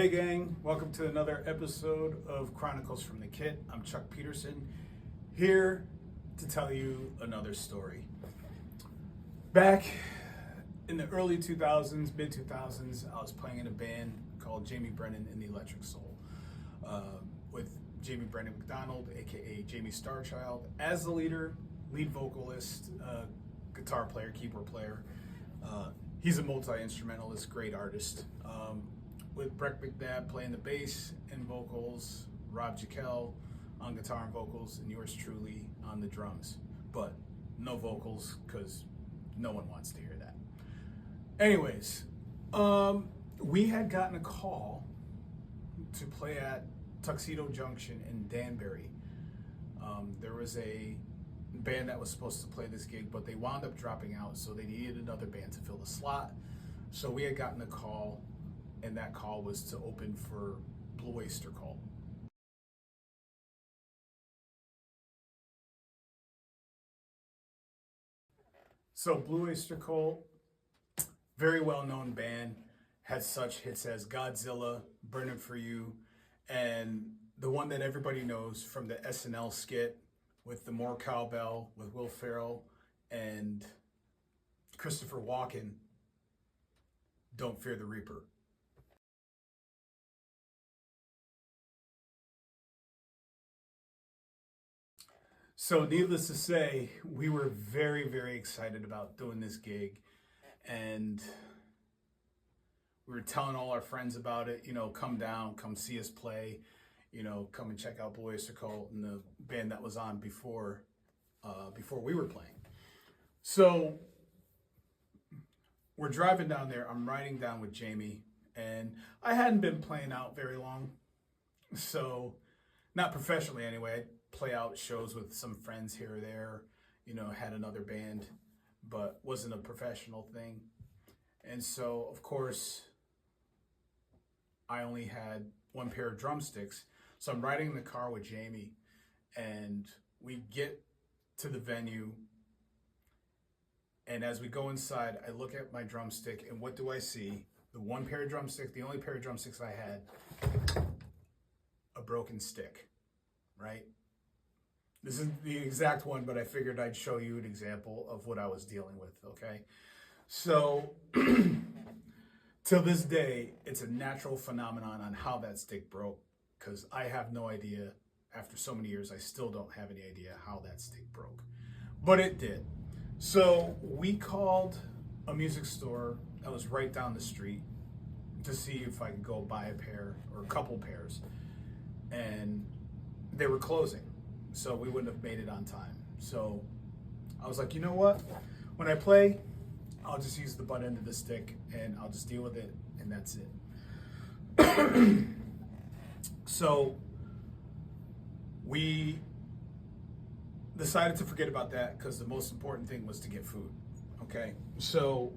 Hey gang, welcome to another episode of Chronicles from the Kit. I'm Chuck Peterson, here to tell you another story. Back in the early 2000s, mid 2000s, I was playing in a band called Jaeme Brennan and the Electric Soul with Jaeme Brennan McDonald, aka Jamie Starchild, as the lead vocalist, guitar player, keyboard player. He's a multi-instrumentalist, great artist. With Breck McNabb playing the bass and vocals, Rob Jekyll on guitar and vocals, and yours truly on the drums. But no vocals, because no one wants to hear that. Anyways, we had gotten a call to play at Tuxedo Junction in Danbury. There was a band that was supposed to play this gig, but they wound up dropping out, so they needed another band to fill the slot. So we had gotten a call, and that call was to open for Blue Oyster Cult. So Blue Oyster Cult, very well-known band, had such hits as Godzilla, Burning for You, and the one that everybody knows from the SNL skit with the More Cowbell with Will Ferrell and Christopher Walken, Don't Fear the Reaper. So needless to say, we were very, very excited about doing this gig, and we were telling all our friends about it, come down, come see us play, come and check out Blue Oyster Cult and the band that was on before we were playing. So we're driving down there, I'm riding down with Jamie, and I hadn't been playing out very long, so not professionally anyway. Play out shows with some friends here or there, had another band, but wasn't a professional thing. And so, of course, I only had one pair of drumsticks. So I'm riding in the car with Jamie, and we get to the venue. And as we go inside, I look at my drumstick, and what do I see? The one pair of drumsticks, the only pair of drumsticks I had, a broken stick, right? This is the exact one, but I figured I'd show you an example of what I was dealing with, okay? So, till this day, it's a natural phenomenon on how that stick broke, because I have no idea. After so many years, I still don't have any idea how that stick broke. But it did. So, we called a music store that was right down the street to see if I could go buy a pair or a couple pairs. And they were closing, so we wouldn't have made it on time. So I was like, you know what? When I play, I'll just use the butt end of the stick and I'll just deal with it, and that's it. So we decided to forget about that because the most important thing was to get food, okay? So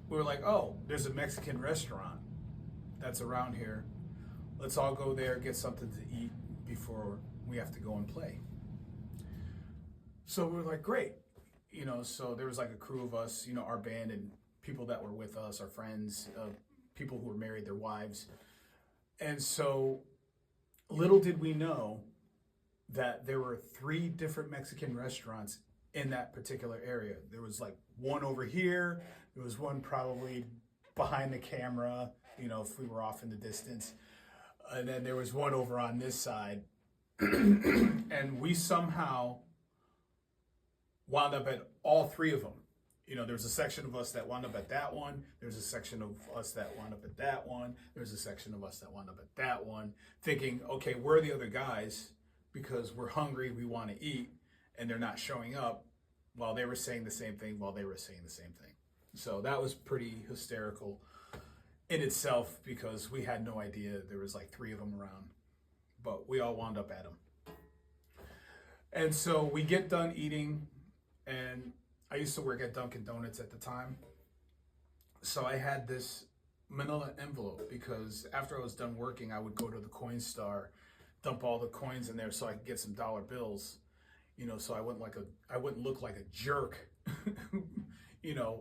we were like, oh, there's a Mexican restaurant that's around here. Let's all go there, get something to eat before we have to go and play. So we were like, great. So there was like a crew of us, our band and people that were with us, our friends, people who were married, their wives. And so little did we know that there were 3 different Mexican restaurants in that particular area. There was like one over here. There was one probably behind the camera, if we were off in the distance. And then there was one over on this side. And we somehow wound up at all 3 of them. There's a section of us that wound up at that one. There's a section of us that wound up at that one. There's a section of us that wound up at that one, thinking, okay, we're the other guys because we're hungry, we want to eat, and they're not showing up while they were saying the same thing while they were saying the same thing. So that was pretty hysterical in itself because we had no idea there was like 3 of them around. But we all wound up at them. And so we get done eating, and I used to work at Dunkin' Donuts at the time. So I had this manila envelope because after I was done working, I would go to the coin star, dump all the coins in there so I could get some dollar bills, so I wouldn't look like a jerk,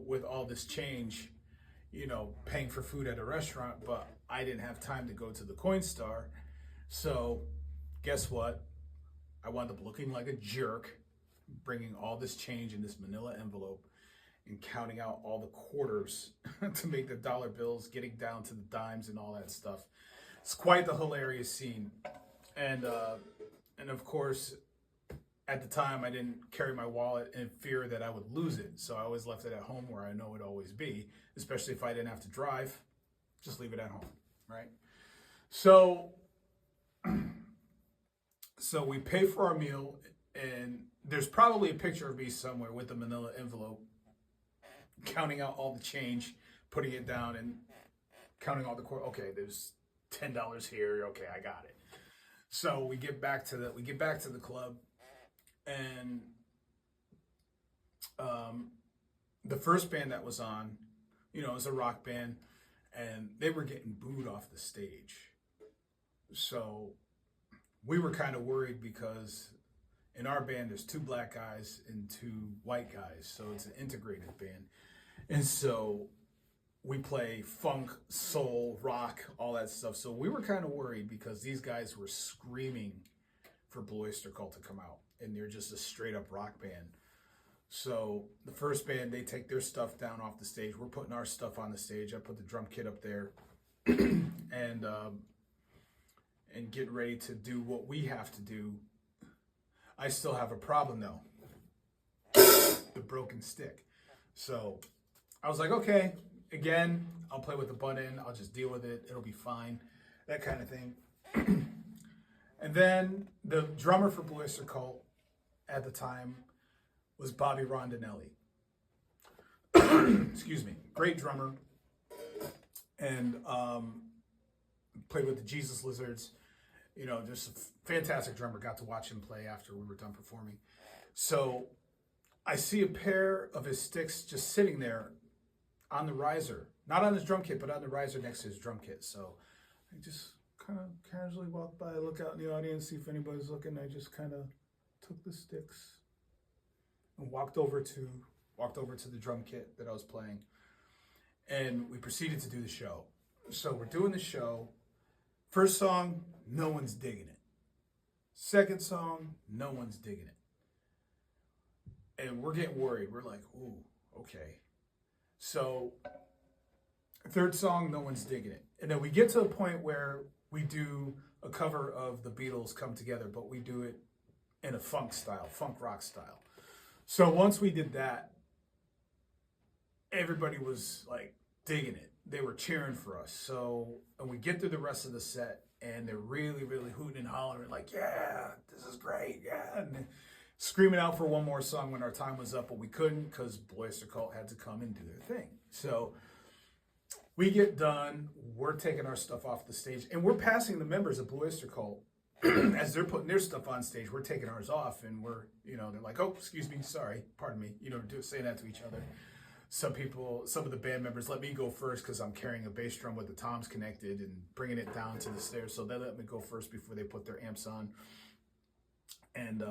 with all this change, paying for food at a restaurant, but I didn't have time to go to the Coinstar. So guess what? I wound up looking like a jerk, bringing all this change in this manila envelope and counting out all the quarters to make the dollar bills, getting down to the dimes and all that stuff. It's quite the hilarious scene. And of course, at the time, I didn't carry my wallet in fear that I would lose it. So I always left it at home where I know it'd always be, especially if I didn't have to drive. Just leave it at home, right? So we pay for our meal, and there's probably a picture of me somewhere with the manila envelope, counting out all the change, putting it down, and counting all the okay, there's $10 here. Okay, I got it. So we get back to the club, and the first band that was on, it was a rock band, and they were getting booed off the stage. So we were kind of worried because in our band there's 2 black guys and 2 white guys, so it's an integrated band. And so we play funk, soul, rock, all that stuff. So we were kind of worried because these guys were screaming for Blue Oyster Cult to come out, and they're just a straight up rock band. So the first band, they take their stuff down off the stage. We're putting our stuff on the stage. I put the drum kit up there and get ready to do what we have to do. I still have a problem though, the broken stick. So I was like, okay, again, I'll play with the button. I'll just deal with it. It'll be fine. That kind of thing. And then the drummer for Blue Oyster Cult at the time was Bobby Rondinelli. Excuse me. Great drummer. And played with the Jesus Lizards. Just a fantastic drummer. Got to watch him play after we were done performing. So I see a pair of his sticks just sitting there on the riser. Not on his drum kit, but on the riser next to his drum kit. So I just kind of casually walked by, look out in the audience, see if anybody's looking. I just kind of took the sticks and walked over to the drum kit that I was playing. And we proceeded to do the show. So we're doing the show. First song, no one's digging it. Second song, no one's digging it. And we're getting worried. We're like, ooh, okay. So third song, no one's digging it. And then we get to a point where we do a cover of the Beatles' Come Together, but we do it in a funk rock style. So once we did that, everybody was like digging it. They were cheering for us. So, and we get through the rest of the set, and they're really, really hooting and hollering, like, yeah, this is great, yeah. And screaming out for one more song when our time was up, but we couldn't because Blue Oyster Cult had to come and do their thing. So we get done, we're taking our stuff off the stage, and we're passing the members of Blue Oyster Cult as they're putting their stuff on stage. We're taking ours off, and we're, they're like, oh, excuse me, sorry, pardon me, saying that to each other. Some of the band members let me go first because I'm carrying a bass drum with the toms connected and bringing it down to the stairs. So they let me go first before they put their amps on. And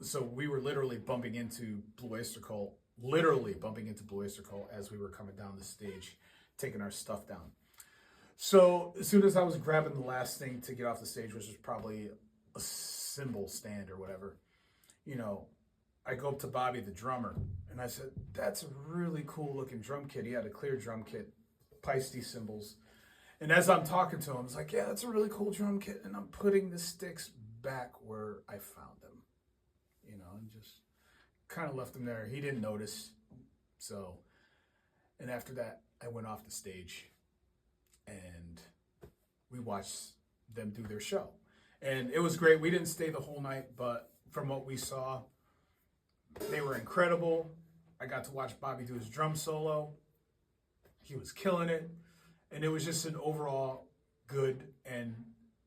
so we were literally bumping into Blue Oyster Cult as we were coming down the stage, taking our stuff down. So as soon as I was grabbing the last thing to get off the stage, which was probably a cymbal stand or whatever, I go up to Bobby, the drummer, and I said, that's a really cool looking drum kit. He had a clear drum kit, Peisty cymbals. And as I'm talking to him, I was like, yeah, that's a really cool drum kit. And I'm putting the sticks back where I found them, and just kind of left them there. He didn't notice. So, and after that, I went off the stage and we watched them do their show. And it was great. We didn't stay the whole night, but from what we saw, they were incredible. I got to watch Bobby do his drum solo. He was killing it. And it was just an overall good and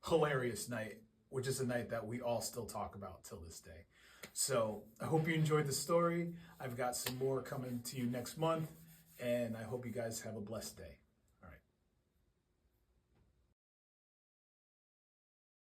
hilarious night, which is a night that we all still talk about till this day. So I hope you enjoyed the story. I've got some more coming to you next month, and I hope you guys have a blessed day.